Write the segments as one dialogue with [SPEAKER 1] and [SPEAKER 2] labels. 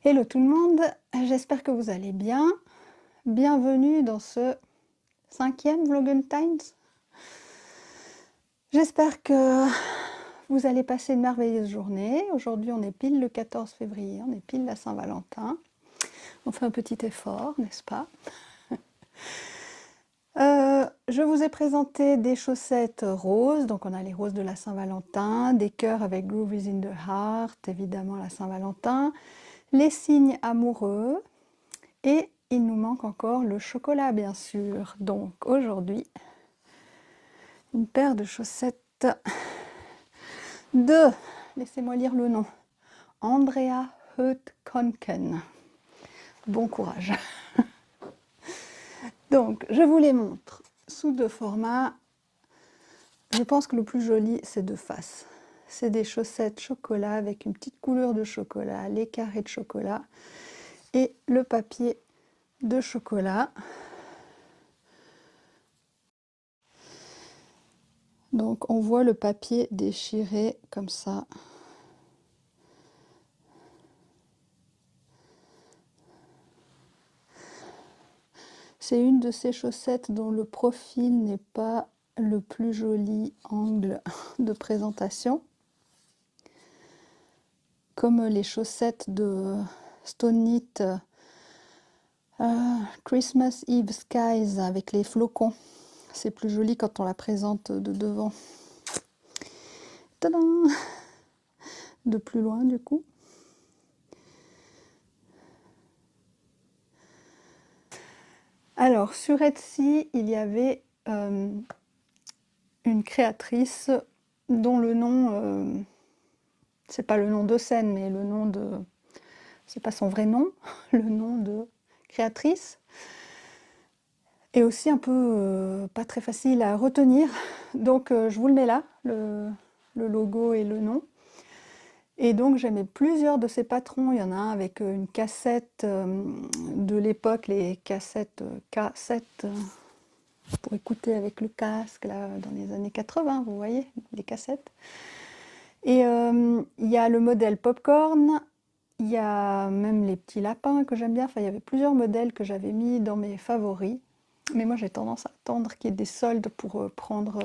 [SPEAKER 1] Hello tout le monde, j'espère que vous allez bien. Bienvenue dans ce 5e Vlogentimes. J'espère que vous allez passer une merveilleuse journée. Aujourd'hui on est pile le 14 février, on est pile la Saint-Valentin. On fait un petit effort, n'est-ce pas? Je vous ai présenté des chaussettes roses, donc on a les roses de la Saint-Valentin, des cœurs avec Groove is in the Heart, évidemment la Saint-Valentin, les signes amoureux, et il nous manque encore le chocolat bien sûr. Donc aujourd'hui, une paire de chaussettes de, laissez-moi lire le nom, Andrea Höth-Konken. Bon courage. Donc je vous les montre sous deux formats. Je pense que le plus joli c'est de face. C'est des chaussettes chocolat avec une petite couleur de chocolat, les carrés de chocolat et le papier de chocolat. Donc on voit le papier déchiré comme ça. C'est une de ces chaussettes dont le profil n'est pas le plus joli angle de présentation. Comme les chaussettes de Stone Knit Christmas Eve Skies avec les flocons. C'est plus joli quand on la présente de devant. Tadam! De plus loin du coup. Alors sur Etsy, il y avait une créatrice dont le nom, c'est pas le nom de scène, mais le nom de... c'est pas son vrai nom, le nom de créatrice. Et aussi un peu pas très facile à retenir. Donc je vous le mets là, le logo et le nom. Et donc j'aimais plusieurs de ces patrons. Il y en a un avec une cassette de l'époque, les cassettes K7 pour écouter avec le casque là, dans les années 80, vous voyez, les cassettes. Et il y a le modèle Popcorn, il y a même les petits lapins que j'aime bien. Enfin, il y avait plusieurs modèles que j'avais mis dans mes favoris. Mais moi j'ai tendance à attendre qu'il y ait des soldes pour prendre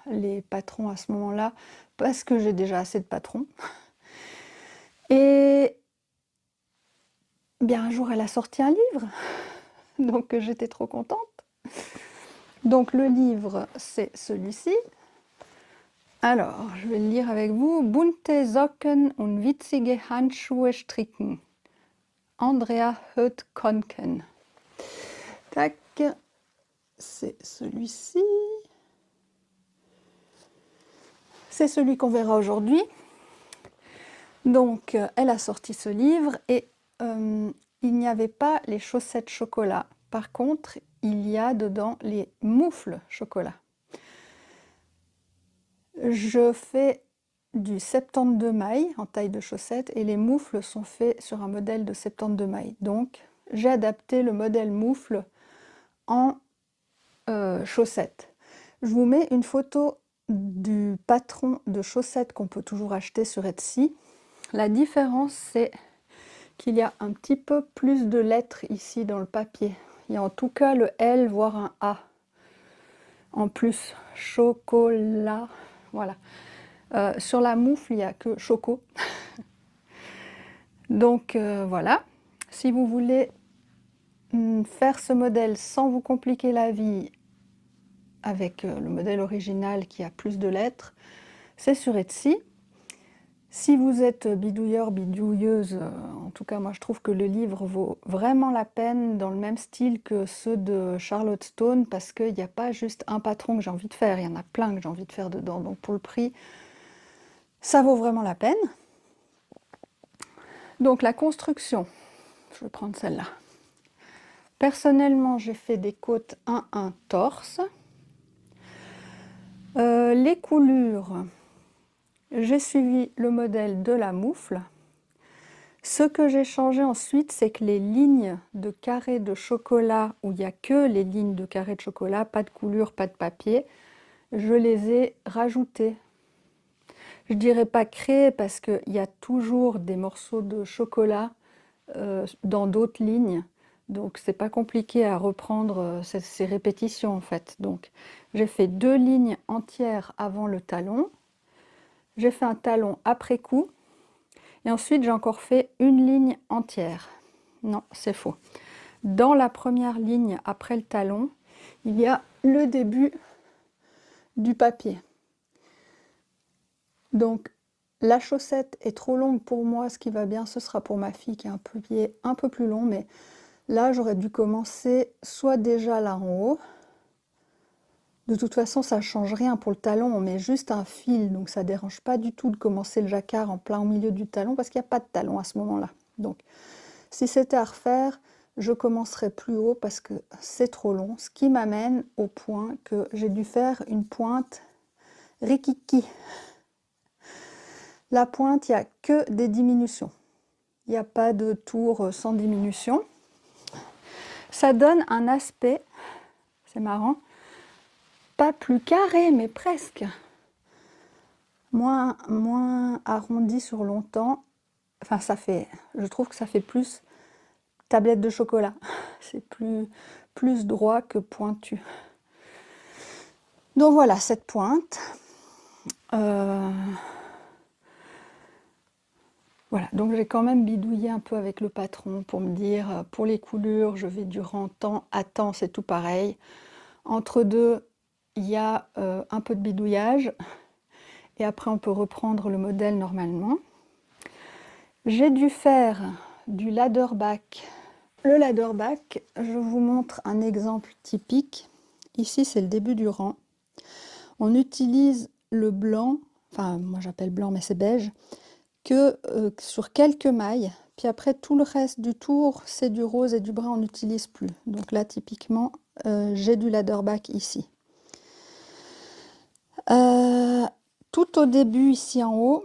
[SPEAKER 1] les patrons à ce moment-là, parce que j'ai déjà assez de patrons. Et bien un jour elle a sorti un livre, donc j'étais trop contente. Donc le livre c'est celui-ci. Alors je vais le lire avec vous. Bunte Socken und witzige Handschuhe stricken. Andrea Höth-Konken. Tac, c'est celui-ci. C'est celui qu'on verra aujourd'hui. Donc elle a sorti ce livre et il n'y avait pas les chaussettes chocolat. Par contre, il y a dedans les moufles chocolat. Je fais du 72 mailles en taille de chaussette et les moufles sont faits sur un modèle de 72 mailles. Donc j'ai adapté le modèle moufle en chaussettes. Je vous mets une photo du patron de chaussettes qu'on peut toujours acheter sur Etsy. La différence, c'est qu'il y a un petit peu plus de lettres ici dans le papier. Il y a en tout cas le L, voire un A. En plus, chocolat, voilà. Sur la moufle, il n'y a que choco. Donc voilà. Si vous voulez faire ce modèle sans vous compliquer la vie, avec le modèle original qui a plus de lettres, c'est sur Etsy. Si vous êtes bidouilleur, bidouilleuse, en tout cas moi je trouve que le livre vaut vraiment la peine, dans le même style que ceux de Charlotte Stone, parce qu'il n'y a pas juste un patron que j'ai envie de faire, il y en a plein que j'ai envie de faire dedans, donc pour le prix, ça vaut vraiment la peine. Donc la construction, je vais prendre celle-là. Personnellement j'ai fait des côtes 1-1 torse. Les coulures, j'ai suivi le modèle de la moufle. Ce que j'ai changé ensuite, c'est que les lignes de carrés de chocolat, où il n'y a que les lignes de carrés de chocolat, pas de coulure, pas de papier, je les ai rajoutées. Je dirais pas créées parce qu'il y a toujours des morceaux de chocolat, dans d'autres lignes. Donc c'est pas compliqué à reprendre ces répétitions en fait. Donc j'ai fait 2 lignes entières avant le talon, j'ai fait un talon après coup, et ensuite j'ai encore fait une ligne entière. Non, c'est faux. Dans la première ligne après le talon, il y a le début du papier. Donc la chaussette est trop longue pour moi, ce qui va bien, ce sera pour ma fille qui a un pied un peu plus long, mais là j'aurais dû commencer soit déjà là en haut. De toute façon, ça ne change rien pour le talon, on met juste un fil, donc ça ne dérange pas du tout de commencer le jacquard en plein au milieu du talon, parce qu'il n'y a pas de talon à ce moment-là. Donc, si c'était à refaire, je commencerai plus haut parce que c'est trop long, ce qui m'amène au point que j'ai dû faire une pointe rikiki. La pointe, il n'y a que des diminutions. Il n'y a pas de tour sans diminution. Ça donne un aspect, c'est marrant, pas plus carré, mais presque. Moins arrondi sur longtemps. Enfin, je trouve que ça fait plus tablette de chocolat. C'est plus droit que pointu. Donc voilà, cette pointe. Voilà, donc j'ai quand même bidouillé un peu avec le patron pour me dire, pour les coulures, je vais du rang temps à temps, c'est tout pareil. Entre deux, il y a un peu de bidouillage. Et après, on peut reprendre le modèle normalement. J'ai dû faire du ladder-back. Le ladder-back, je vous montre un exemple typique. Ici, c'est le début du rang. On utilise le blanc, enfin moi j'appelle blanc mais c'est beige, que sur quelques mailles. Puis après, tout le reste du tour, c'est du rose et du brun, on n'utilise plus. Donc là, typiquement, j'ai du ladder-back ici. Tout au début, ici en haut,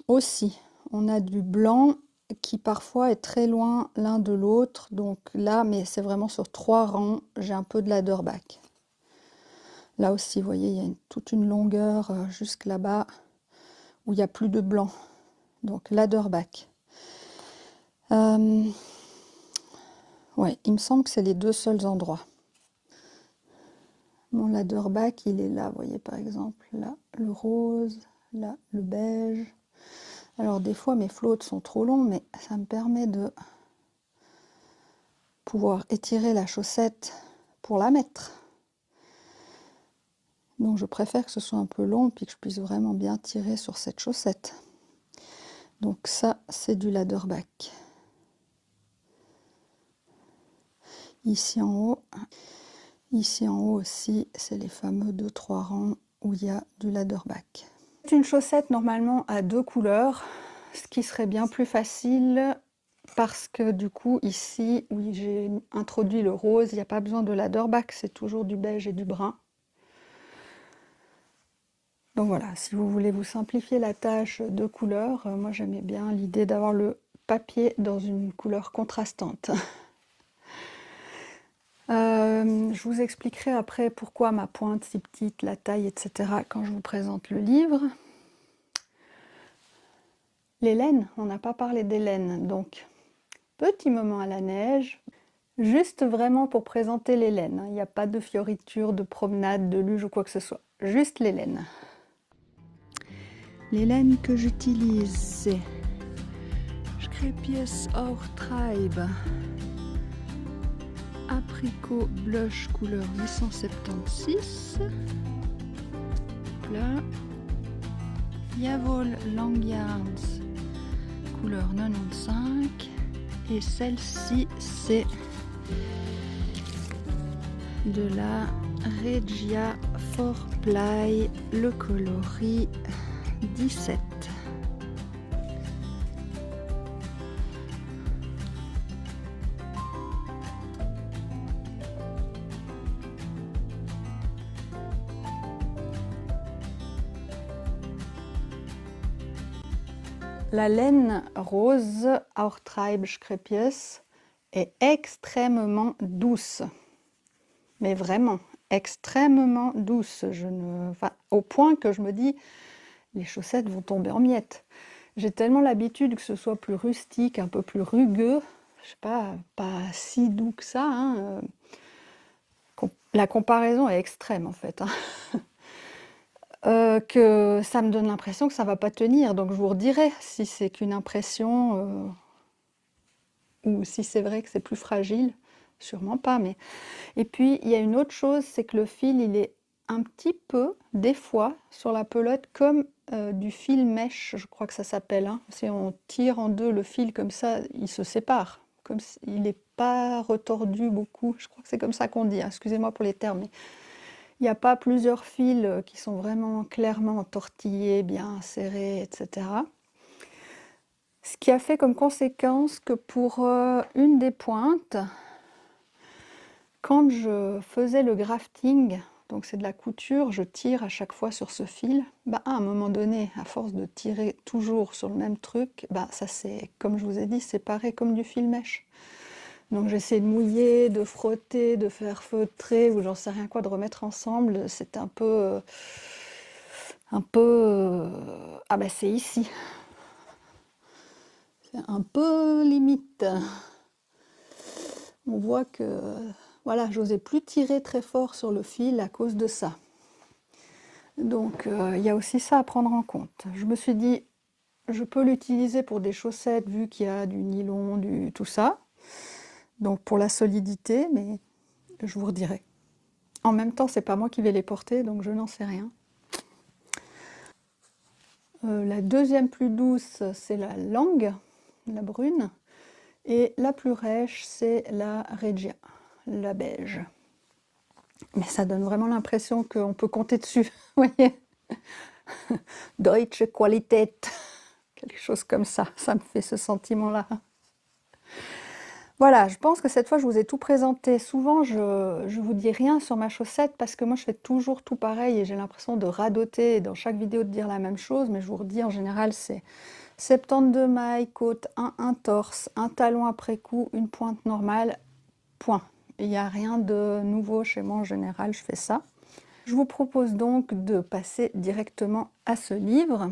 [SPEAKER 1] aussi, on a du blanc qui parfois est très loin l'un de l'autre. Donc là, mais c'est vraiment sur 3 rangs, j'ai un peu de ladder-back. Là aussi, vous voyez, il y a toute une longueur jusque là-bas où il n'y a plus de blanc. Donc ladder-back. Ouais, il me semble que c'est les 2 seuls endroits. Mon ladder-back, il est là, vous voyez, par exemple, là, le rose, là, le beige. Alors des fois, mes flottes sont trop longs, mais ça me permet de pouvoir étirer la chaussette pour la mettre. Donc je préfère que ce soit un peu long, puis que je puisse vraiment bien tirer sur cette chaussette. Donc ça, c'est du ladder-back. Ici en haut aussi, c'est les fameux 2-3 rangs où il y a du ladder-back. C'est une chaussette normalement à 2 couleurs, ce qui serait bien plus facile parce que du coup ici, oui, j'ai introduit le rose, il n'y a pas besoin de ladder-back, c'est toujours du beige et du brun. Donc voilà, si vous voulez vous simplifier la tâche de couleurs, moi j'aimais bien l'idée d'avoir le papier dans une couleur contrastante. Je vous expliquerai après pourquoi ma pointe si petite, la taille, etc. quand je vous présente le livre. Les laines, on n'a pas parlé des laines, donc petit moment à la neige, juste vraiment pour présenter les laines. Il n'y a pas de fioriture, de promenade, de luge ou quoi que ce soit, juste les laines. Les laines que j'utilise, c'est Skrépies Aurtreib Apricot Blush couleur 876. Là, Javol Langyarns couleur 95. Et celle-ci, c'est de la Regia Forply, le coloris 17. La laine rose Aurtreib Skrépies est extrêmement douce, mais vraiment extrêmement douce. Enfin, au point que je me dis, les chaussettes vont tomber en miettes. J'ai tellement l'habitude que ce soit plus rustique, un peu plus rugueux, je sais pas si doux que ça, hein, la comparaison est extrême en fait, hein. Que ça me donne l'impression que ça va pas tenir, donc je vous redirai si c'est qu'une impression, ou si c'est vrai que c'est plus fragile, sûrement pas, mais et puis il y a une autre chose, c'est que le fil, il est un petit peu, des fois, sur la pelote comme, du fil mèche, je crois que ça s'appelle, hein. Si on tire en deux le fil comme ça, il se sépare, comme il n'est pas retordu beaucoup, je crois que c'est comme ça qu'on dit, hein, excusez-moi pour les termes, mais il n'y a pas plusieurs fils, qui sont vraiment clairement tortillés, bien serrés, et cetera. Ce qui a fait comme conséquence que pour, une des pointes, quand je faisais le grafting, donc c'est de la couture, je tire à chaque fois sur ce fil, bah, à un moment donné, à force de tirer toujours sur le même truc, bah, ça s'est, comme je vous ai dit, séparé comme du fil mèche. Donc j'essaie de mouiller, de frotter, de faire feutrer, ou j'en sais rien quoi, de remettre ensemble. C'est un peu... ah ben c'est ici. C'est un peu limite. On voit que... Voilà, j'osais plus tirer très fort sur le fil à cause de ça. Donc il y a aussi ça à prendre en compte. Je me suis dit, je peux l'utiliser pour des chaussettes vu qu'il y a du nylon, tout ça. Donc pour la solidité, mais je vous redirai. En même temps, c'est pas moi qui vais les porter, donc je n'en sais rien. La deuxième plus douce, c'est la Langue, la brune. Et la plus rêche, c'est la Regia, la beige. Mais ça donne vraiment l'impression qu'on peut compter dessus, vous voyez. Deutsche Qualität, quelque chose comme ça me fait ce sentiment-là. Voilà, je pense que cette fois je vous ai tout présenté. Souvent je vous dis rien sur ma chaussette parce que moi je fais toujours tout pareil et j'ai l'impression de radoter et dans chaque vidéo de dire la même chose, mais je vous redis en général c'est 72 mailles, côte, un torse, un talon après coup, une pointe normale, point. Il n'y a rien de nouveau chez moi en général, je fais ça. Je vous propose donc de passer directement à ce livre.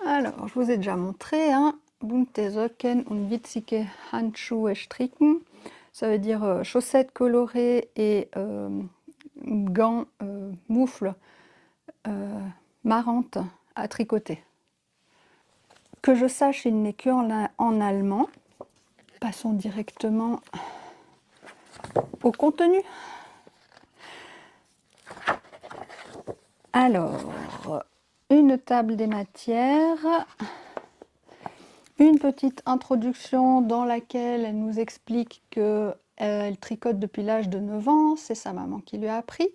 [SPEAKER 1] Alors, je vous ai déjà montré, hein. Bunte Socken und witzige Handschuhe stricken. Ça veut dire chaussettes colorées et gants, moufles marrantes à tricoter. Que je sache, il n'est que en allemand. Passons directement au contenu. Alors, une table des matières. Une petite introduction dans laquelle elle nous explique qu'elle tricote depuis l'âge de 9 ans, c'est sa maman qui lui a appris.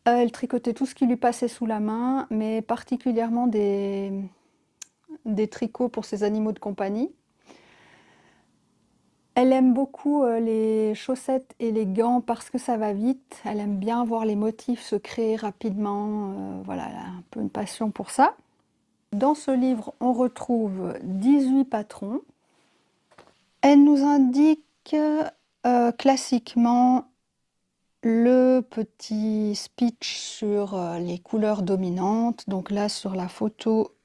[SPEAKER 1] Elle tricotait tout ce qui lui passait sous la main, mais particulièrement des tricots pour ses animaux de compagnie. Elle aime beaucoup les chaussettes et les gants parce que ça va vite. Elle aime bien voir les motifs se créer rapidement. Voilà, elle a un peu une passion pour ça. Dans ce livre, on retrouve 18 patrons. Elle nous indique classiquement le petit speech sur les couleurs dominantes. Donc là, sur la photo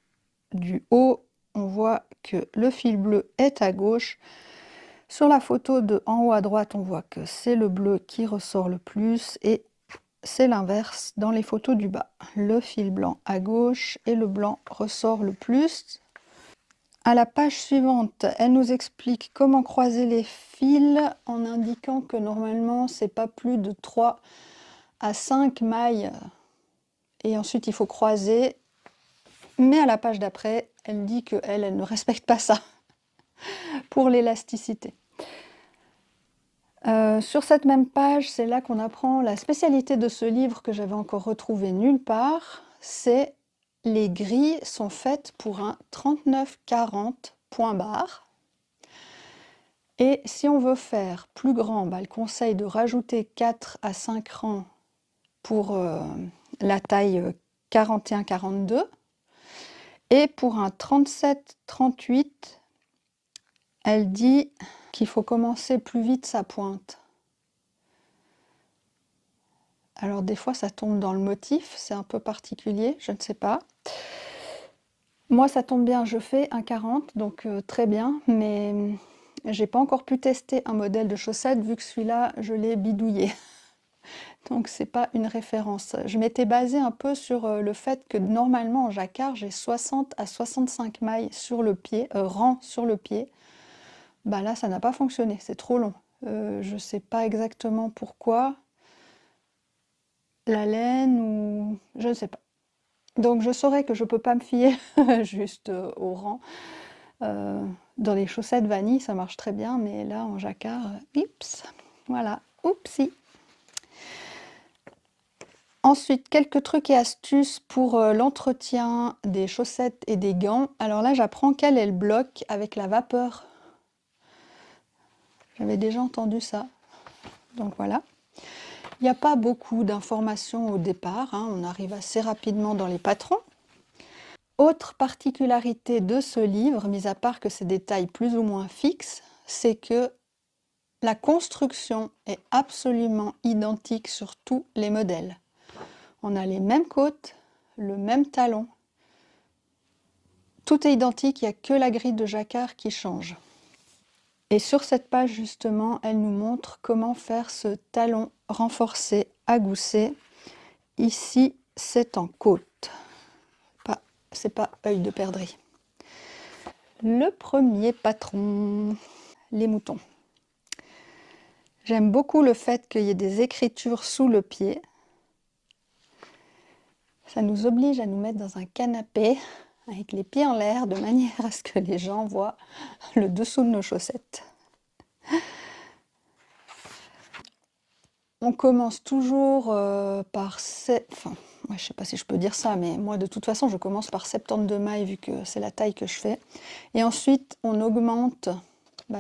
[SPEAKER 1] du haut, on voit que le fil bleu est à gauche. Sur la photo de en haut à droite, on voit que c'est le bleu qui ressort le plus et c'est l'inverse dans les photos du bas. Le fil blanc à gauche et le blanc ressort le plus. À la page suivante, elle nous explique comment croiser les fils en indiquant que normalement c'est pas plus de 3 à 5 mailles et ensuite il faut croiser. Mais à la page d'après, elle dit qu'elle ne respecte pas ça pour l'élasticité. Sur cette même page, c'est là qu'on apprend la spécialité de ce livre que j'avais encore retrouvé nulle part, c'est les grilles sont faites pour un 39-40 point barre. Et si on veut faire plus grand, bah, elle conseille de rajouter 4 à 5 rangs pour la taille 41-42. Et pour un 37-38, elle dit qu'il faut commencer plus vite sa pointe. Alors des fois ça tombe dans le motif, c'est un peu particulier, je ne sais pas. Moi, ça tombe bien, je fais un 40, donc très bien, mais j'ai pas encore pu tester un modèle de chaussette vu que celui-là, je l'ai bidouillé. Donc c'est pas une référence. Je m'étais basée un peu sur le fait que normalement en jacquard, j'ai 60 à 65 mailles sur le pied, rang sur le pied. Bah là, ça n'a pas fonctionné, c'est trop long. Je sais pas exactement pourquoi. La laine ou... je ne sais pas. Donc je saurais que je peux pas me fier juste au rang. Dans les chaussettes vanille, ça marche très bien, mais là en jacquard, oups, voilà, oupsie. Ensuite, quelques trucs et astuces pour l'entretien des chaussettes et des gants. Alors là, j'apprends quel est le bloc avec la vapeur. J'avais déjà entendu ça. Donc voilà. Il n'y a pas beaucoup d'informations au départ, hein. On arrive assez rapidement dans les patrons. Autre particularité de ce livre, mis à part que c'est des tailles plus ou moins fixes, c'est que la construction est absolument identique sur tous les modèles. On a les mêmes côtes, le même talon. Tout est identique, il n'y a que la grille de jacquard qui change. Et sur cette page, justement, elle nous montre comment faire ce talon renforcé à gousset. Ici, c'est en côte. C'est pas œil de perdrix. Le premier patron, les moutons. J'aime beaucoup le fait qu'il y ait des écritures sous le pied. Ça nous oblige à nous mettre dans un canapé avec les pieds en l'air de manière à ce que les gens voient le dessous de nos chaussettes. On commence toujours par... Enfin, je ne sais pas si je peux dire ça, mais moi de toute façon je commence par 72 mailles vu que c'est la taille que je fais. Et ensuite on augmente,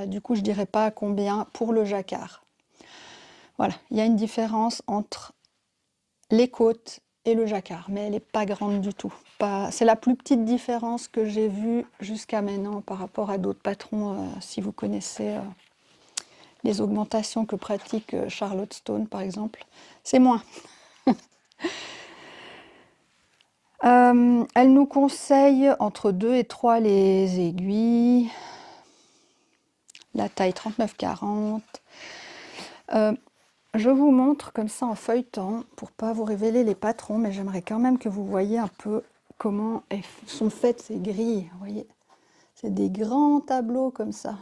[SPEAKER 1] du coup je ne dirais pas combien pour le jacquard. Voilà, il y a une différence entre les côtes et le jacquard, mais elle n'est pas grande du tout. C'est la plus petite différence que j'ai vue jusqu'à maintenant par rapport à d'autres patrons, si vous connaissez les augmentations que pratique Charlotte Stone par exemple. C'est moins. Elle nous conseille entre 2 et 3 les aiguilles, la taille 39-40. Je vous montre comme ça en feuilletant pour pas vous révéler les patrons, mais j'aimerais quand même que vous voyez un peu comment sont faites ces grilles. Vous voyez, c'est des grands tableaux comme ça,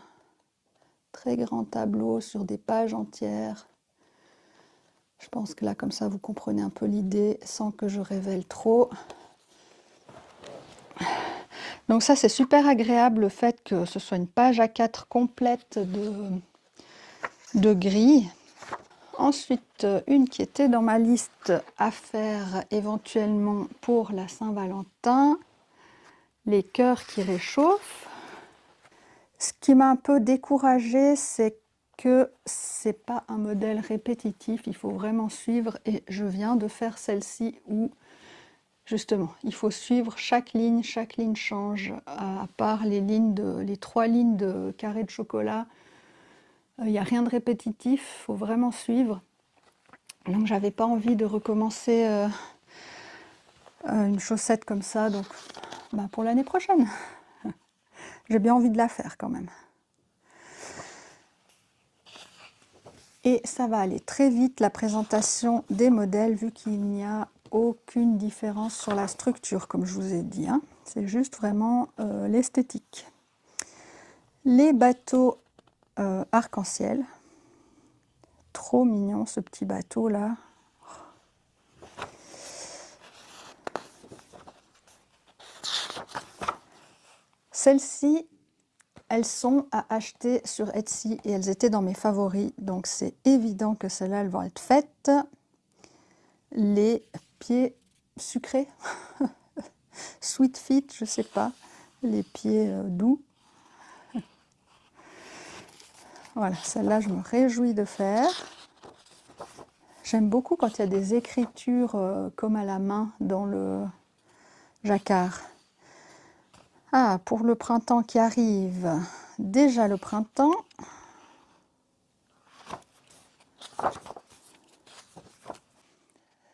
[SPEAKER 1] très grands tableaux sur des pages entières. Je pense que là, comme ça, vous comprenez un peu l'idée sans que je révèle trop. Donc ça, c'est super agréable le fait que ce soit une page A4 complète de grilles. Ensuite, une qui était dans ma liste à faire éventuellement pour la Saint-Valentin, les cœurs qui réchauffent. Ce qui m'a un peu découragée, c'est que c'est pas un modèle répétitif, il faut vraiment suivre, et je viens de faire celle-ci où justement il faut suivre chaque ligne change, à part les 3 lignes de carré de chocolat, il n'y a rien de répétitif, il faut vraiment suivre. Donc j'avais pas envie de recommencer une chaussette comme ça, donc pour l'année prochaine. J'ai bien envie de la faire quand même. Et ça va aller très vite la présentation des modèles vu qu'il n'y a aucune différence sur la structure comme je vous ai dit, hein. C'est juste vraiment l'esthétique. Les bateaux arc-en-ciel. Trop mignon ce petit bateau là. Celles-ci, elles sont à acheter sur Etsy et elles étaient dans mes favoris, donc c'est évident que celles-là, elles vont être faites. Les pieds sucrés, sweet feet, je sais pas, les pieds doux. Voilà, celle-là, je me réjouis de faire. J'aime beaucoup quand il y a des écritures comme à la main dans le jacquard. Ah, pour le printemps qui arrive, déjà le printemps.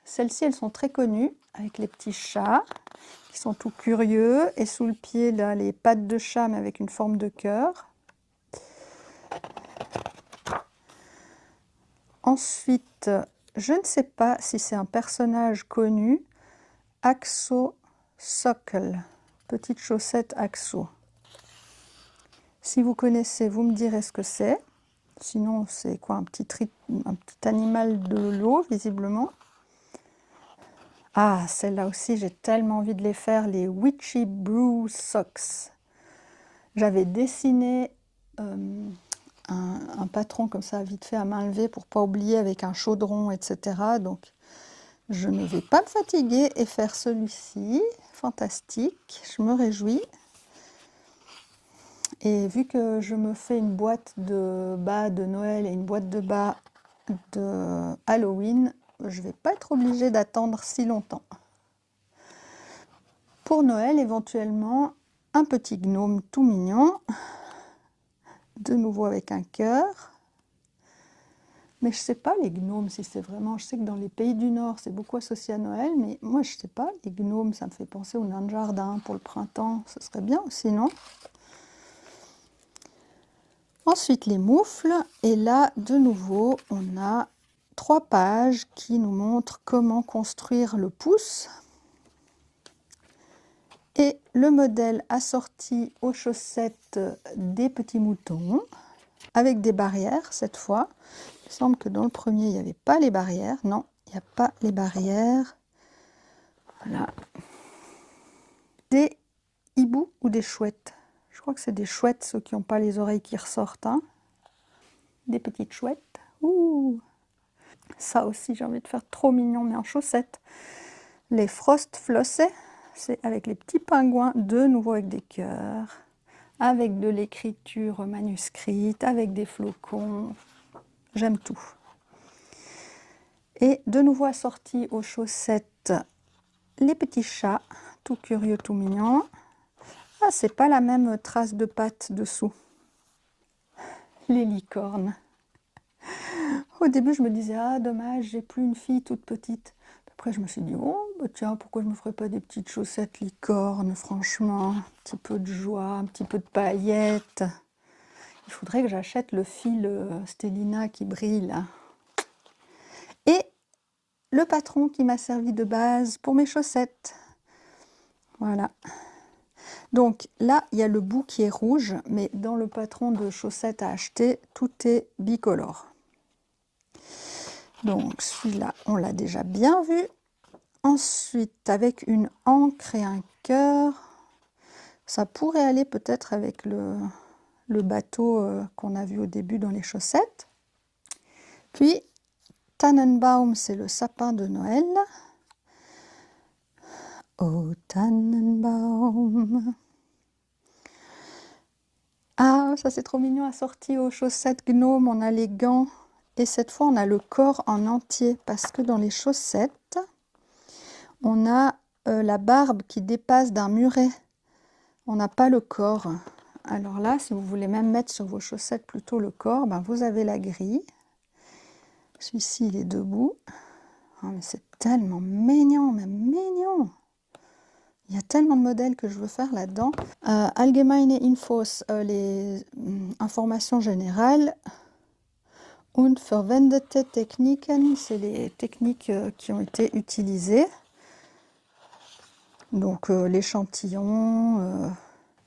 [SPEAKER 1] Celles-ci, elles sont très connues, avec les petits chats. qui sont tout curieux. Et sous le pied, là, les pattes de chat, mais avec une forme de cœur. Ensuite, je ne sais pas si c'est un personnage connu, Axo Socle, petite chaussette Axo. Si vous connaissez, vous me direz ce que c'est. Sinon, c'est quoi, un petit animal de l'eau, visiblement. Ah, celle-là aussi, j'ai tellement envie de les faire, les Witchy Brew Socks. J'avais dessiné un patron comme ça, vite fait à main levée, pour pas oublier, avec un chaudron, etc. Donc, je ne vais pas me fatiguer et faire celui-ci. Fantastique, je me réjouis. Et vu que je me fais une boîte de bas de Noël et une boîte de bas de Halloween, je ne vais pas être obligée d'attendre si longtemps. Pour Noël, éventuellement, un petit gnome tout mignon, de nouveau avec un cœur. Mais je ne sais pas les gnomes si c'est vraiment... Je sais que dans les pays du Nord, c'est beaucoup associé à Noël, mais moi je ne sais pas, les gnomes, ça me fait penser aux nains de jardin pour le printemps, ce serait bien aussi, non? Ensuite, les moufles, et là, de nouveau, on a 3 pages qui nous montrent comment construire le pouce. Et le modèle assorti aux chaussettes des petits moutons, avec des barrières cette fois. Il semble que dans le premier, il n'y avait pas les barrières. Non, il n'y a pas les barrières. Voilà. Des hiboux ou des chouettes? Je crois que c'est des chouettes, ceux qui n'ont pas les oreilles qui ressortent. Hein. Des petites chouettes. Ouh. Ça aussi, j'ai envie de faire trop mignon, mais en chaussettes. Les Frost Flossés, c'est avec les petits pingouins, de nouveau avec des cœurs, avec de l'écriture manuscrite, avec des flocons. J'aime tout. Et de nouveau assorti aux chaussettes, les petits chats, tout curieux, tout mignon. Ah, c'est pas la même trace de pattes dessous. Les licornes. Au début, je me disais, ah, dommage, j'ai plus une fille toute petite. Après, je me suis dit, oh, bah tiens, pourquoi je me ferais pas des petites chaussettes licornes, franchement. Un petit peu de joie, un petit peu de paillettes. Il faudrait que j'achète le fil Stellina qui brille, là. Et le patron qui m'a servi de base pour mes chaussettes. Voilà. Donc là, il y a le bout qui est rouge, mais dans le patron de chaussettes à acheter, tout est bicolore. Donc celui-là, on l'a déjà bien vu. Ensuite, avec une encre et un cœur, ça pourrait aller peut-être avec le bateau qu'on a vu au début dans les chaussettes. Puis, Tannenbaum, c'est le sapin de Noël. Oh, Tannenbaum. Ah, ça c'est trop mignon, assorti aux chaussettes gnome, on a les gants. Et cette fois, on a le corps en entier, parce que dans les chaussettes, on a la barbe qui dépasse d'un muret. On n'a pas le corps. Alors là, si vous voulez même mettre sur vos chaussettes plutôt le corps, ben vous avez la grille. Celui-ci, il est debout. Oh, mais c'est tellement mignon, mais mignon! Il y a tellement de modèles que je veux faire là-dedans. Allgemeine Infos, les informations générales. Und verwendete Techniken, c'est les techniques qui ont été utilisées. Donc l'échantillon,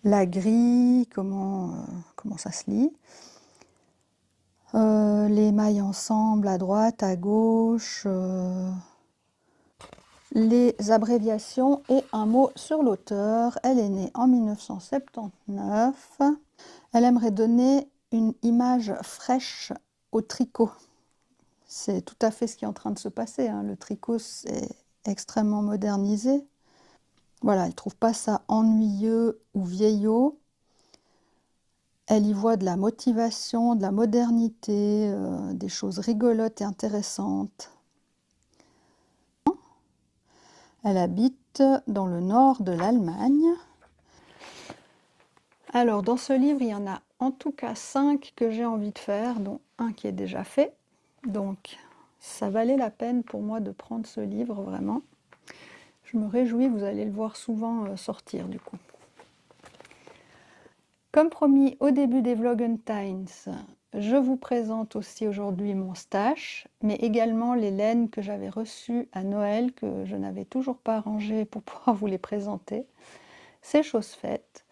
[SPEAKER 1] la grille, comment ça se lit. Les mailles ensemble à droite, à gauche, les abréviations et un mot sur l'auteur. Elle est née en 1979. Elle aimerait donner une image fraîche au tricot. C'est tout à fait ce qui est en train de se passer. Hein. Le tricot, c'est extrêmement modernisé. Voilà, elle ne trouve pas ça ennuyeux ou vieillot. Elle y voit de la motivation, de la modernité, des choses rigolotes et intéressantes. Elle habite dans le nord de l'Allemagne. Alors, dans ce livre, il y en a en tout cas 5 que j'ai envie de faire, dont un qui est déjà fait. Donc, ça valait la peine pour moi de prendre ce livre, vraiment. je me réjouis, vous allez le voir souvent sortir du coup. Comme promis au début des Vlogentines, je vous présente aussi aujourd'hui mon stash, mais également les laines que j'avais reçues à Noël, que je n'avais toujours pas rangées pour pouvoir vous les présenter. C'est chose faite.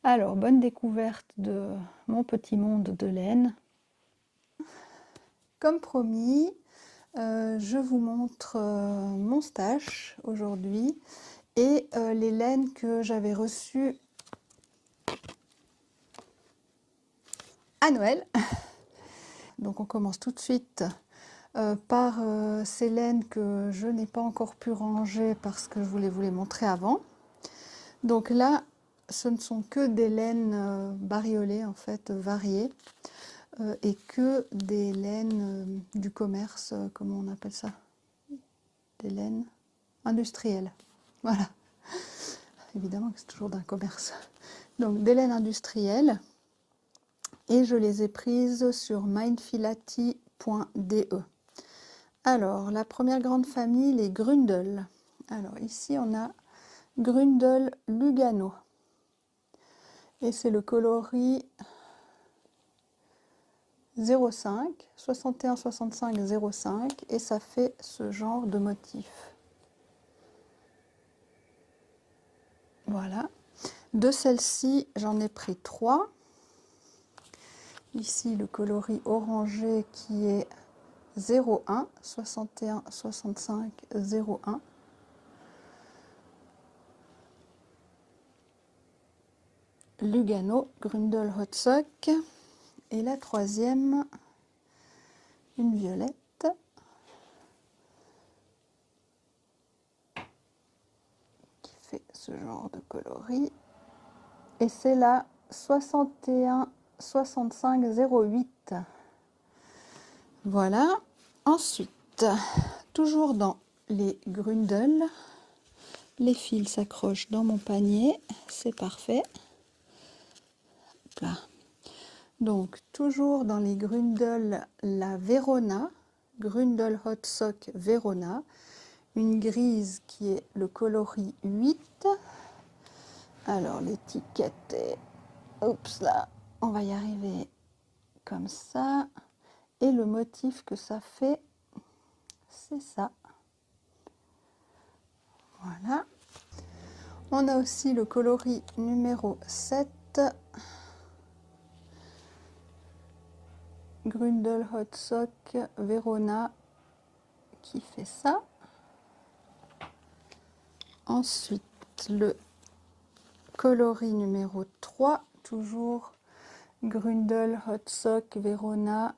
[SPEAKER 1] Alors, bonne découverte de mon petit monde de laine. Comme promis, je vous montre mon stash aujourd'hui et les laines que j'avais reçues à Noël. Donc on commence tout de suite par ces laines que je n'ai pas encore pu ranger parce que je voulais vous les montrer avant. Donc là, ce ne sont que des laines bariolées, en fait, variées, et que des laines du commerce, comment on appelle ça? Des laines industrielles. Voilà. Évidemment que c'est toujours d'un commerce. Donc des laines industrielles. Et je les ai prises sur mindfilati.de. Alors, la première grande famille, les Grundel. Alors ici, on a Grundel Lugano. Et c'est le coloris 05, 61 65 05, et ça fait ce genre de motif. Voilà. De celles-ci, j'en ai pris 3. Ici, le coloris orangé qui est 01, 61 65 01. Lugano, Grundel Hot Sock. Et la troisième, une violette. Qui fait ce genre de coloris. Et c'est la 61 65 08. Voilà. Ensuite, toujours dans les Grundel, les fils s'accrochent dans mon panier. C'est parfait. Hop là. Donc, toujours dans les Grundel, la Verona, Grundel Hot Sock Verona, une grise qui est le coloris 8. Alors, l'étiquette est, oups là, on va y arriver comme ça. Et le motif que ça fait, c'est ça. Voilà. On a aussi le coloris numéro 7. Grundel Hot Sock Verona qui fait ça. Ensuite, le coloris numéro 3, toujours Grundel Hot Sock Verona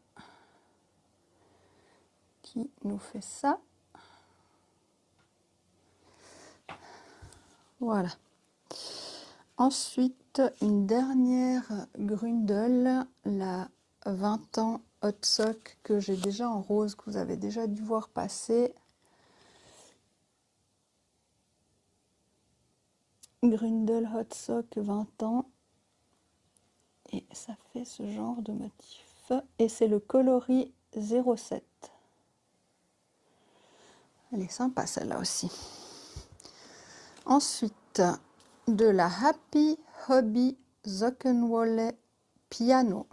[SPEAKER 1] qui nous fait ça. Voilà. Ensuite, une dernière Grundel, la 20 ans Hot Sock que j'ai déjà en rose, que vous avez déjà dû voir passer. Grundel Hot Sock 20 ans. Et ça fait ce genre de motif. Et c'est le coloris 07. Elle est sympa celle-là aussi. Ensuite, de la Happy Hobby Zockenwolle Piano.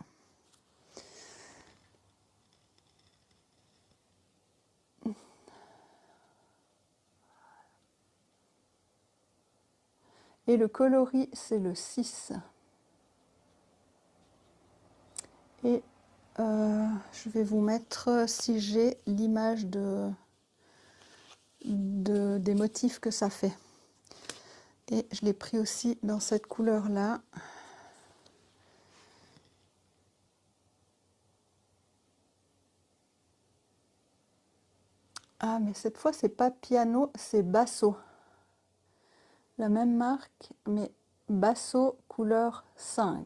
[SPEAKER 1] Et le coloris, c'est le 6. Et je vais vous mettre, si j'ai l'image des motifs que ça fait. Et je l'ai pris aussi dans cette couleur-là. Ah, mais cette fois, c'est pas piano, c'est basso. La même marque, mais basso couleur 5.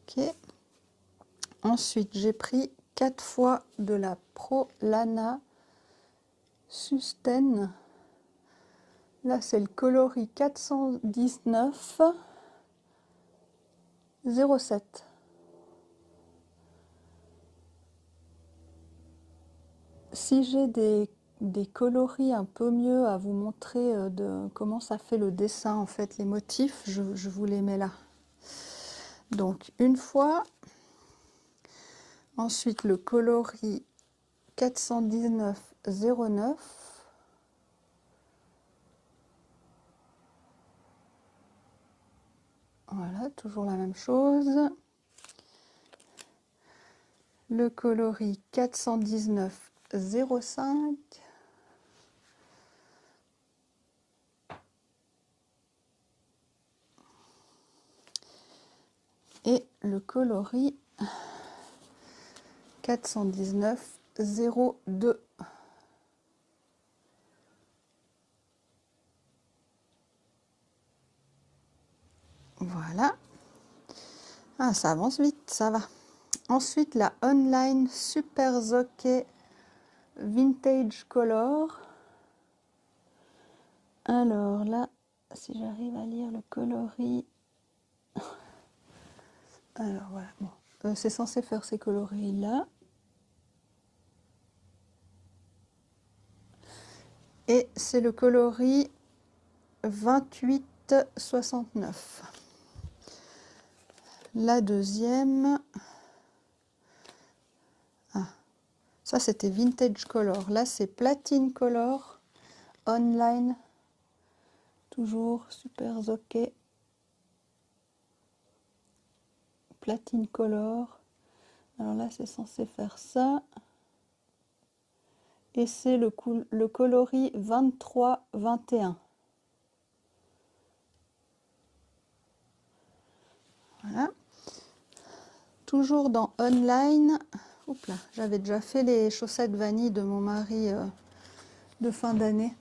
[SPEAKER 1] Ok. Ensuite, j'ai pris 4 fois de la Pro Lana Sustain. Là, c'est le coloris 419 07. Si j'ai des des coloris un peu mieux à vous montrer de comment ça fait le dessin, en fait, les motifs, je vous les mets là. Donc, une fois. Ensuite, le coloris 419,09. Voilà, toujours la même chose. Le coloris 419,05. Et le coloris 419,02. Voilà. Ah, ça avance vite, ça va. Ensuite, la Online Super Zoké Vintage Color. Alors là, si j'arrive à lire le coloris. Alors voilà, bon. C'est censé faire ces coloris là. Et c'est le coloris 28,69. La deuxième. Ah, ça c'était Vintage Color. Là c'est Platine Color. Online. Toujours Super Zoké. Platine Color. Alors là c'est censé faire ça. Et c'est le coloris 23-21. Voilà. Toujours dans Online. Oups là, j'avais déjà fait les chaussettes vanille de mon mari de fin d'année.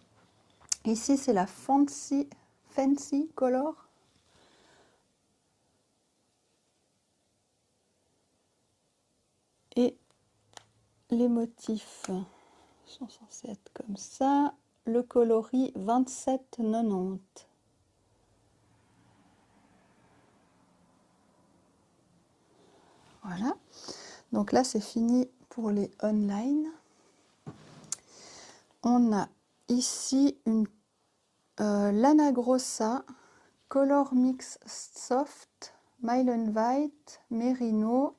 [SPEAKER 1] Ici c'est la Fancy Color. Et les motifs sont censés être comme ça. Le coloris 27,90. Voilà. Donc là, c'est fini pour les online. On a ici une Lana Grossa Color Mix Soft Mylan White Merino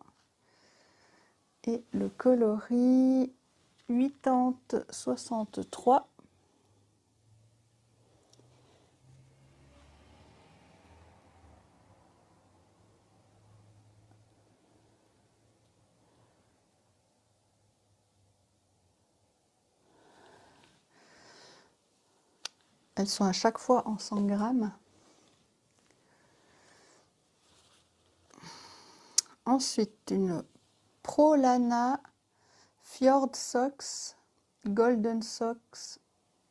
[SPEAKER 1] et le coloris 80-63. Elles sont à chaque fois en 100 grammes. Ensuite, une Pro Lana Fjord Socks Golden Socks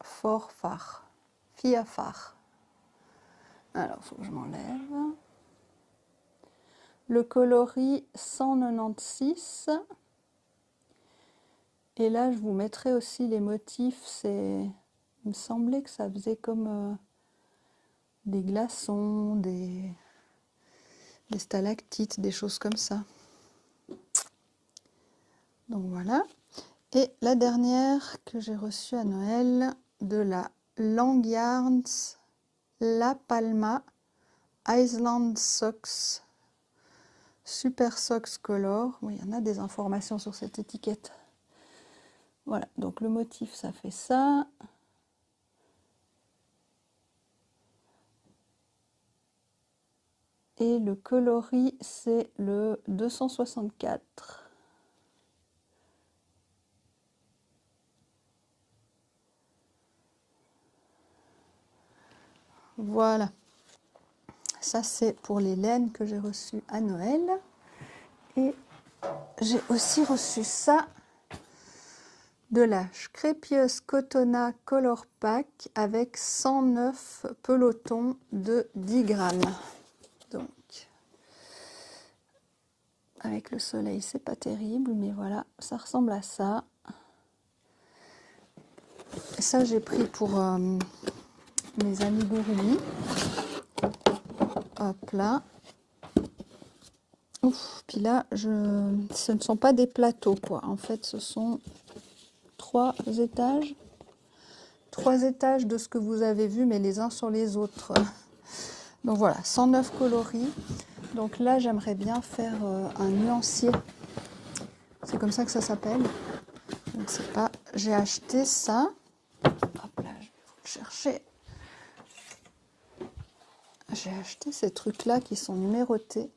[SPEAKER 1] for Far. Fia Far. Alors, il faut que je m'enlève. Le coloris 196. Et là, je vous mettrai aussi les motifs. Il me semblait que ça faisait comme des glaçons, des stalactites, des choses comme ça. Donc voilà. Et la dernière que j'ai reçue à Noël, de la Long Yarns La Palma Island Socks Super Socks Color. Bon, il y en a des informations sur cette étiquette. Voilà, donc le motif, ça fait ça. Et le coloris, c'est le 264. Voilà. Ça, c'est pour les laines que j'ai reçues à Noël. Et j'ai aussi reçu ça de la Scrépieuse Cotona Color Pack avec 109 pelotons de 10 grammes. Donc, avec le soleil, c'est pas terrible, mais voilà, ça ressemble à ça. Ça, j'ai pris pour mes amis Gurumi. Hop là. Ouf, puis là, ce ne sont pas des plateaux, quoi. En fait, ce sont 3 étages. 3 étages de ce que vous avez vu, mais les uns sur les autres. Donc voilà, 109 coloris. Donc là, j'aimerais bien faire un nuancier. C'est comme ça que ça s'appelle. Je ne sais pas. J'ai acheté ça. Hop là, je vais vous le chercher. J'ai acheté ces trucs-là qui sont numérotés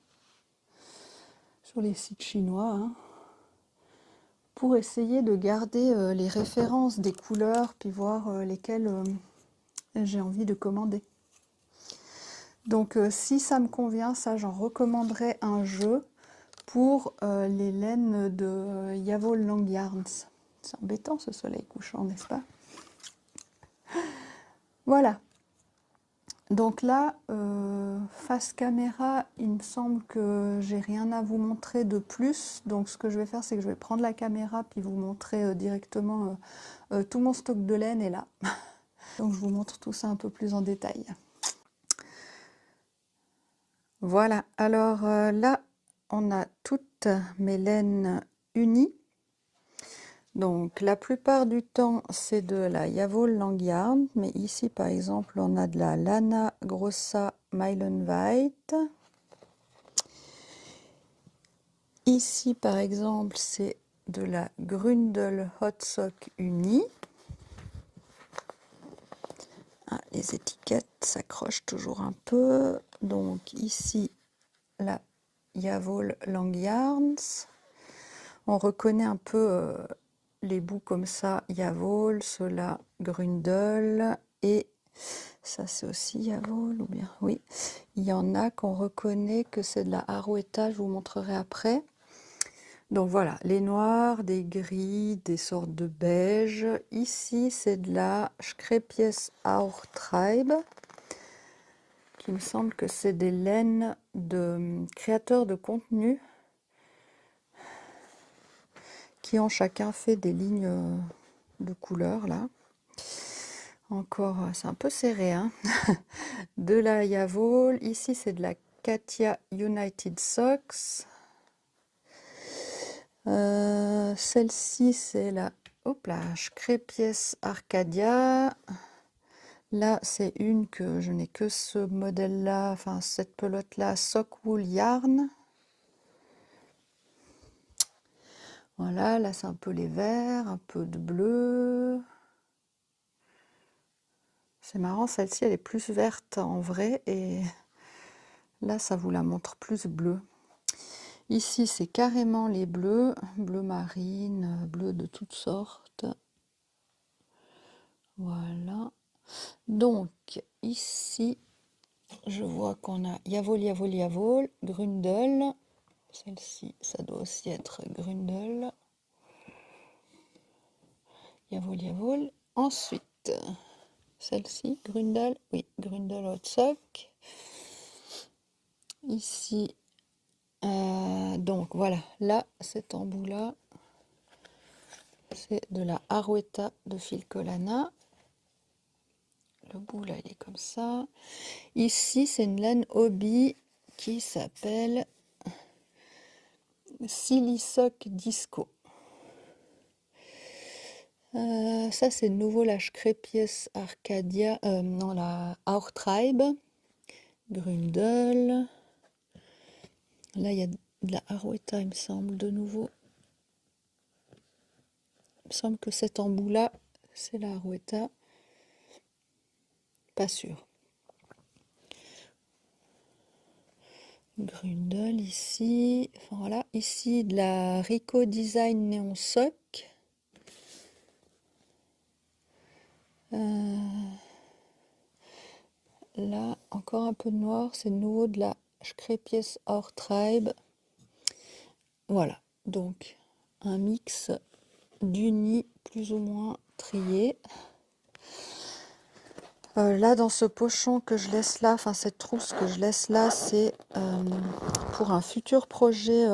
[SPEAKER 1] sur les sites chinois, hein, pour essayer de garder les références des couleurs, puis voir lesquelles j'ai envie de commander. Donc si ça me convient, ça j'en recommanderais un jeu pour les laines de Yavol Long Yarns. C'est embêtant ce soleil couchant, n'est-ce pas? Voilà. Donc là, face caméra, il me semble que j'ai rien à vous montrer de plus. Donc ce que je vais faire, c'est que je vais prendre la caméra puis vous montrer directement tout mon stock de laine est là. Donc je vous montre tout ça un peu plus en détail. Voilà, alors là, on a toutes mes laines unies. Donc la plupart du temps, c'est de la Yavol Long Yarn, mais ici par exemple, on a de la Lana Grossa Meilenweit. Ici par exemple, c'est de la Grundel Hot Sock Uni. Ah, les étiquettes s'accrochent toujours un peu. Donc ici, la Yavol Long Yarns. On reconnaît un peu les bouts comme ça, Yavol, cela Grundel, et ça c'est aussi Yavol, ou bien oui, il y en a qu'on reconnaît que c'est de la Arouetta, je vous montrerai après. Donc voilà, les noirs, des gris, des sortes de beige. Ici c'est de la Skrepies Aurtreib, qui me semble que c'est des laines de créateurs de contenu qui ont chacun fait des lignes de couleurs là. Encore, c'est un peu serré, hein. De la Yavol. Ici, c'est de la Katia United Socks. Celle-ci, c'est la Skrepies Arcadia. Là, c'est une que je n'ai que ce modèle-là, enfin cette pelote-là, Sock Wool Yarn. Voilà, là c'est un peu les verts, un peu de bleu. C'est marrant, celle-ci elle est plus verte en vrai et là ça vous la montre plus bleue. Ici c'est carrément les bleus, bleu marine, bleu de toutes sortes. Voilà. Donc ici je vois qu'on a Yavol, Yavol, Yavol, Grundel. Celle-ci ça doit aussi être Grundel. Yavol, Yavol. Ensuite, celle-ci, Grundel, oui, Grundel Hot Sock. Ici, donc voilà, là, cet embout-là, c'est de la Arouetta de Filcolana. Le bout là, il est comme ça. Ici, c'est une laine hobby qui s'appelle Silisoc Disco. Ça, c'est de nouveau la Skrepies Arcadia, non, la Aurtreib, Grundel. Là, il y a de la Arouetta, il me semble, de nouveau. Il me semble que cet embout-là, c'est la Arouetta. Pas sûr. Grundel ici. Enfin, voilà. Ici, de la Rico Design Neon Sock. Là, encore un peu de noir. C'est de nouveau de la Skrepies Aurtreib. Voilà. Donc, un mix d'unis plus ou moins triés. Là, dans ce pochon que je laisse là, enfin cette trousse que je laisse là, c'est pour un futur projet,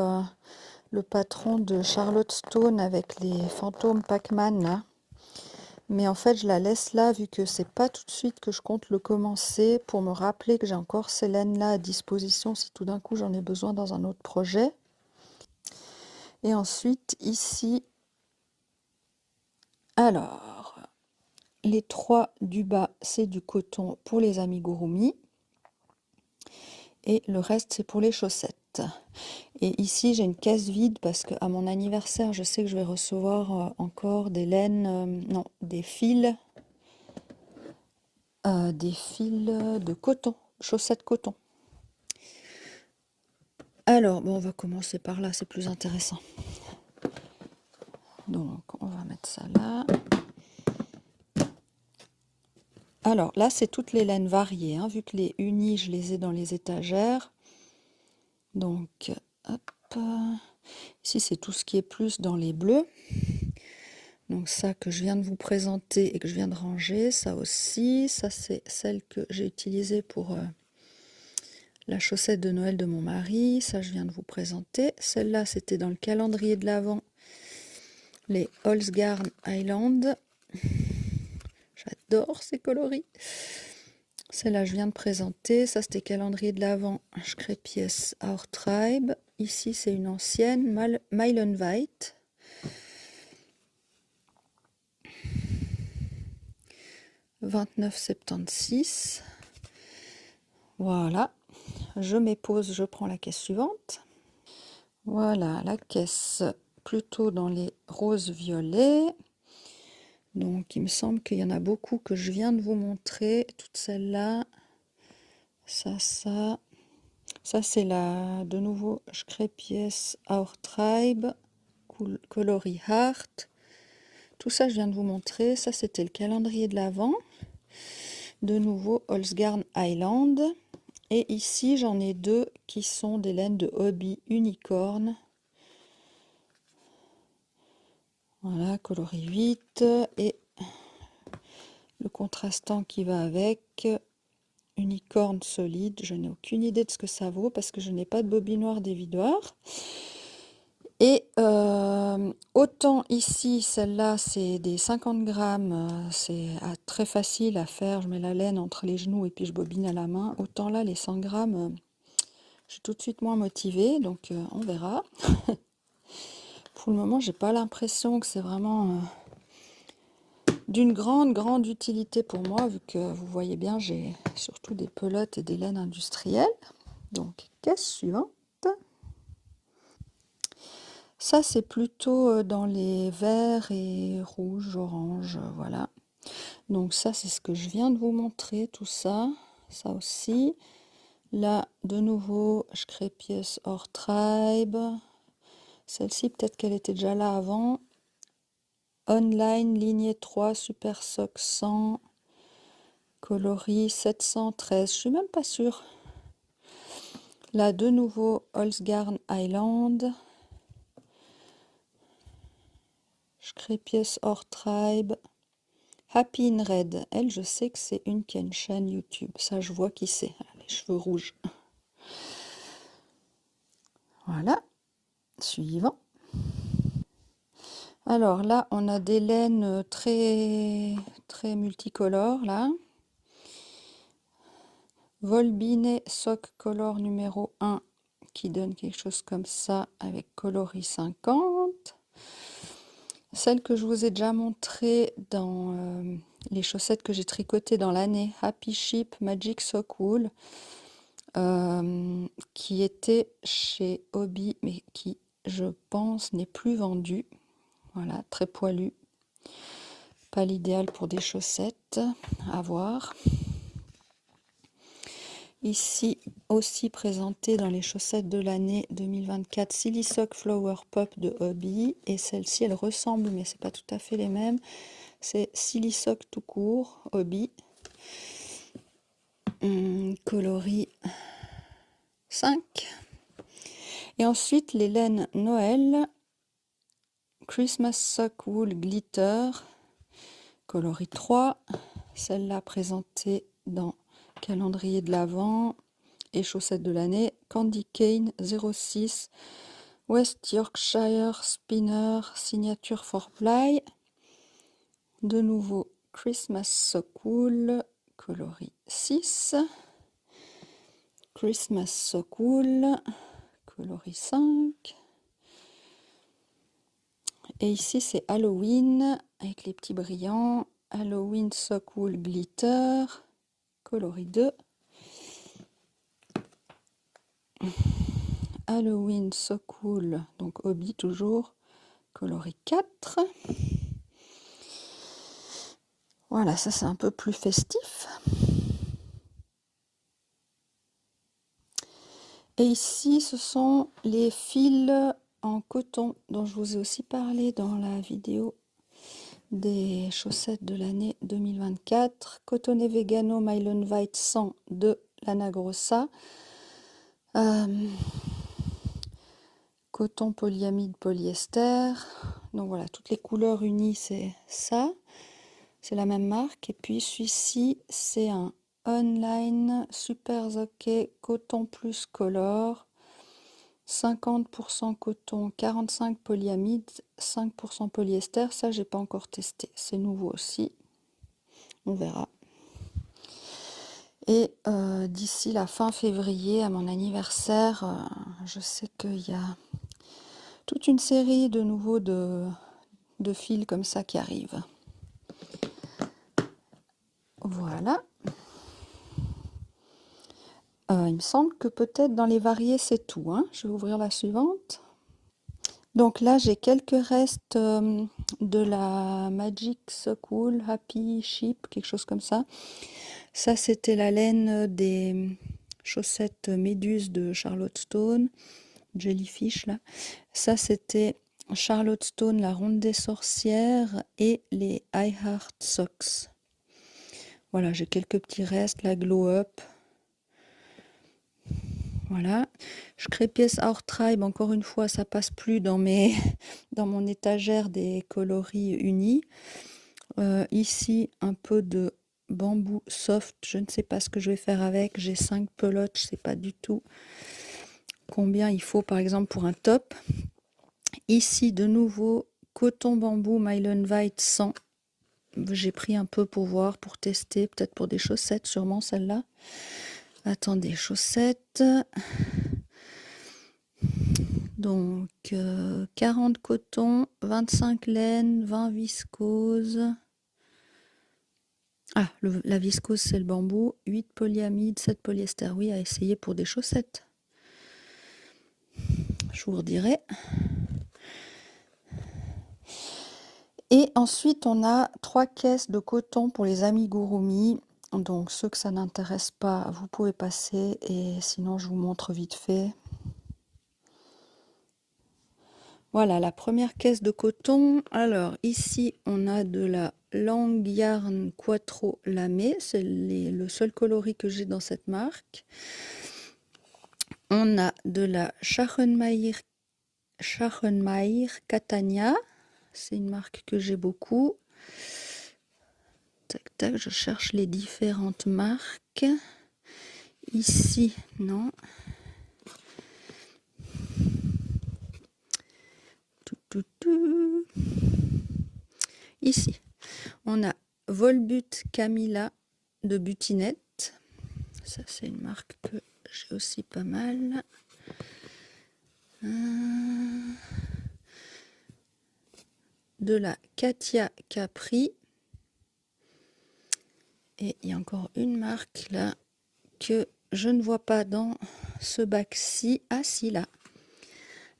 [SPEAKER 1] le patron de Charlotte Stone avec les fantômes Pac-Man là. Mais en fait, je la laisse là vu que c'est pas tout de suite que je compte le commencer, pour me rappeler que j'ai encore ces laines là à disposition si tout d'un coup j'en ai besoin dans un autre projet. Et ensuite ici, alors Les 3 du bas, c'est du coton pour les amigurumi. Et le reste, c'est pour les chaussettes. Et ici, j'ai une caisse vide parce qu'à mon anniversaire, je sais que je vais recevoir encore des laines, non, des fils de coton, chaussettes coton. Alors, bon, on va commencer par là, c'est plus intéressant. Donc, on va mettre ça là. Alors, là, c'est toutes les laines variées, hein, vu que les unis, je les ai dans les étagères. Donc, hop. Ici, c'est tout ce qui est plus dans les bleus. Donc ça que je viens de vous présenter et que je viens de ranger, ça aussi. Ça, c'est celle que j'ai utilisée pour la chaussette de Noël de mon mari. Ça, je viens de vous présenter. Celle-là, c'était dans le calendrier de l'Avent. Les Holzgarn Island. J'adore ces coloris. Celle-là, je viens de présenter. Ça, c'était calendrier de l'Avent. Skrepies Our Tribe. Ici, c'est une ancienne. Meilenweit. « 29,76 ». Voilà. Je m'épose, je prends la caisse suivante. Voilà, la caisse plutôt dans les roses violets. Donc, il me semble qu'il y en a beaucoup que je viens de vous montrer. Toutes celles-là. Ça. Ça, c'est de nouveau Skrepies Our Tribe, coloris Heart. Tout ça, je viens de vous montrer. Ça, c'était le calendrier de l'Avent. De nouveau Holzgarn Island. Et ici, j'en ai 2 qui sont des laines de Hobby Unicorn. Voilà, coloris 8. Et le contrastant qui va avec, Unicorn solide. Je n'ai aucune idée de ce que ça vaut parce que je n'ai pas de bobinoir dévidoir. Et autant ici, celle-là, c'est des 50 grammes. C'est très facile à faire. Je mets la laine entre les genoux et puis je bobine à la main. Autant là, les 100 grammes... je suis tout de suite moins motivée, donc on verra. Pour le moment, j'ai pas l'impression que c'est vraiment d'une grande utilité pour moi, vu que vous voyez bien, j'ai surtout des pelotes et des laines industrielles. Donc, caisse suivante. Ça, c'est plutôt dans les verts et rouges, orange, voilà. Donc ça, c'est ce que je viens de vous montrer, tout ça. Ça aussi. Là, de nouveau, Skrepies Our Tribe. Celle-ci, peut-être qu'elle était déjà là avant. Online, lignée 3, Super Sock 100, coloris 713. Je suis même pas sûre. Là, de nouveau, Holzgarn Island. Skrepies Our Tribe. Happy in Red. Elle, je sais que c'est une qui a une chaîne YouTube. Ça, je vois qui c'est. Les cheveux rouges. Voilà. Suivant. Alors là, on a des laines très multicolores, là. Volbine Sock Color numéro 1, qui donne quelque chose comme ça, avec coloris 50. Celle que je vous ai déjà montrée dans les chaussettes que j'ai tricotées dans l'année, Happy Ship Magic Sock Wool, qui était chez Hobby, mais qui, je pense, n'est plus vendue. Voilà, très poilu. Pas l'idéal pour des chaussettes, à voir. Ici aussi présenté dans les chaussettes de l'année 2024, Silly Sock Flower Pop de Hobby. Et celle-ci, elle ressemble, mais c'est pas tout à fait les mêmes. C'est Silly Sock tout court, Hobby. Coloris 5. Et ensuite, les laines Noël. Christmas Sock Wool Glitter, coloris 3. Celle-là présentée dans calendrier de l'Avent et chaussettes de l'année. Candy Cane 06, West Yorkshire Spinner, signature for Fly. De nouveau Christmas Sock Wool, coloris 6. Christmas Sock Wool, coloris 5. Et ici c'est Halloween avec les petits brillants. Halloween Sock Wool Glitter, coloris 2. Halloween Sock Wool, donc hobby toujours, coloris 4. Voilà, ça c'est un peu plus festif. Et ici, ce sont les fils en coton dont je vous ai aussi parlé dans la vidéo des chaussettes de l'année 2024. Cotonnet Vegano Nylon White 100 de Lana Grossa. Coton polyamide polyester. Donc voilà, toutes les couleurs unies, c'est ça. C'est la même marque. Et puis celui-ci, c'est un Online Super Zoké Coton Plus Color. 50% coton, 45 polyamide, 5% polyester. Ça, j'ai pas encore testé. C'est nouveau aussi. On verra. Et d'ici la fin février, à mon anniversaire, je sais qu'il y a toute une série de nouveaux de fils comme ça qui arrivent. Voilà. Il me semble que peut-être dans les variés, c'est tout. Hein. Je vais ouvrir la suivante. Donc là, j'ai quelques restes de la Magic Sock Wool Happy Sheep, quelque chose comme ça. Ça, c'était la laine des chaussettes Méduse de Charlotte Stone, Jellyfish là. Ça, c'était Charlotte Stone, la Ronde des Sorcières et les I Heart Socks. Voilà, j'ai quelques petits restes, la Glow Up. Voilà. Schrepies Our Tribe, encore une fois, ça passe plus dans mon étagère des coloris unis. Ici, un peu de bambou soft, je ne sais pas ce que je vais faire avec. J'ai 5 pelotes, je ne sais pas du tout combien il faut, par exemple, pour un top. Ici, de nouveau, coton bambou Nylon White 100. J'ai pris un peu pour voir, pour tester, peut-être pour des chaussettes, sûrement celle-là. Attendez, chaussettes. Donc, 40 coton, 25 laine, 20 viscose. Ah, la viscose, c'est le bambou. 8 polyamide, 7 polyester. Oui, à essayer pour des chaussettes. Je vous redirai. Et ensuite, on a 3 caisses de coton pour les amigurumi. Donc, ceux que ça n'intéresse pas, vous pouvez passer. Et sinon, je vous montre vite fait. Voilà, la première caisse de coton. Alors, ici, on a de la Long Yarn Quattro Lamé. C'est le seul coloris que j'ai dans cette marque. On a de la Schachenmeier Catania. C'est une marque que j'ai beaucoup. Tac, tac, je cherche les différentes marques. Ici, non. Ici, on a Volbut Camilla de Butinette. Ça, c'est une marque que j'ai aussi pas mal. De la Katia Capri. Et il y a encore une marque là que je ne vois pas dans ce bac-ci. Ah si, là.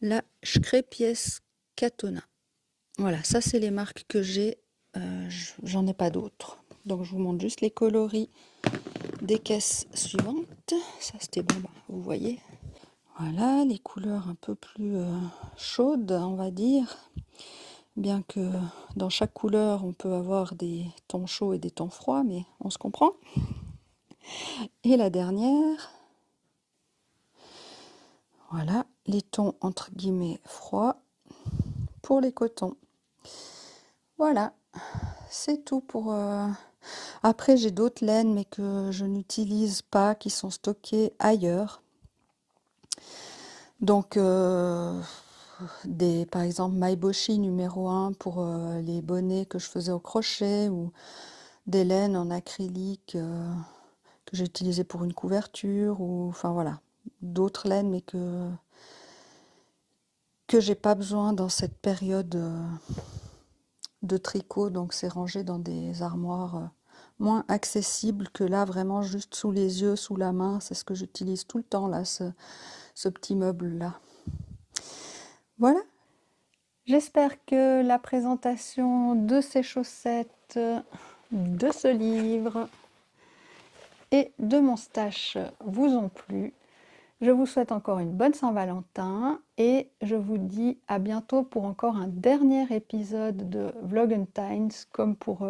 [SPEAKER 1] La Schrepies Catona. Voilà, ça c'est les marques que j'ai. J'en ai pas d'autres. Donc je vous montre juste les coloris des caisses suivantes. Ça c'était bon, vous voyez. Voilà, les couleurs un peu plus chaudes, on va dire. Bien que dans chaque couleur, on peut avoir des tons chauds et des tons froids, mais on se comprend. Et la dernière. Voilà, les tons entre guillemets froids pour les cotons. Voilà, c'est tout pour... Après, j'ai d'autres laines, mais que je n'utilise pas, qui sont stockées ailleurs. Donc, par exemple, Maiboshi numéro 1 pour les bonnets que je faisais au crochet, ou des laines en acrylique que j'ai utilisées pour une couverture, ou enfin voilà, d'autres laines, mais que j'ai pas besoin dans cette période de tricot, donc c'est rangé dans des armoires moins accessibles que là, vraiment juste sous les yeux, sous la main. C'est ce que j'utilise tout le temps là, ce petit meuble-là. Voilà. J'espère que la présentation de ces chaussettes, de ce livre et de mon stash vous ont plu. Je vous souhaite encore une bonne Saint-Valentin et je vous dis à bientôt pour encore un dernier épisode de Vlogentines, comme pour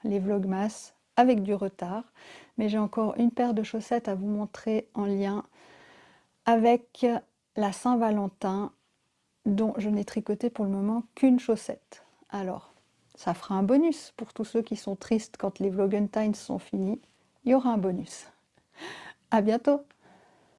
[SPEAKER 1] les Vlogmas, avec du retard. Mais j'ai encore une paire de chaussettes à vous montrer en lien avec la Saint-Valentin, dont je n'ai tricoté pour le moment qu'une chaussette. Alors, ça fera un bonus pour tous ceux qui sont tristes quand les Vlogentines sont finis. Il y aura un bonus. À bientôt!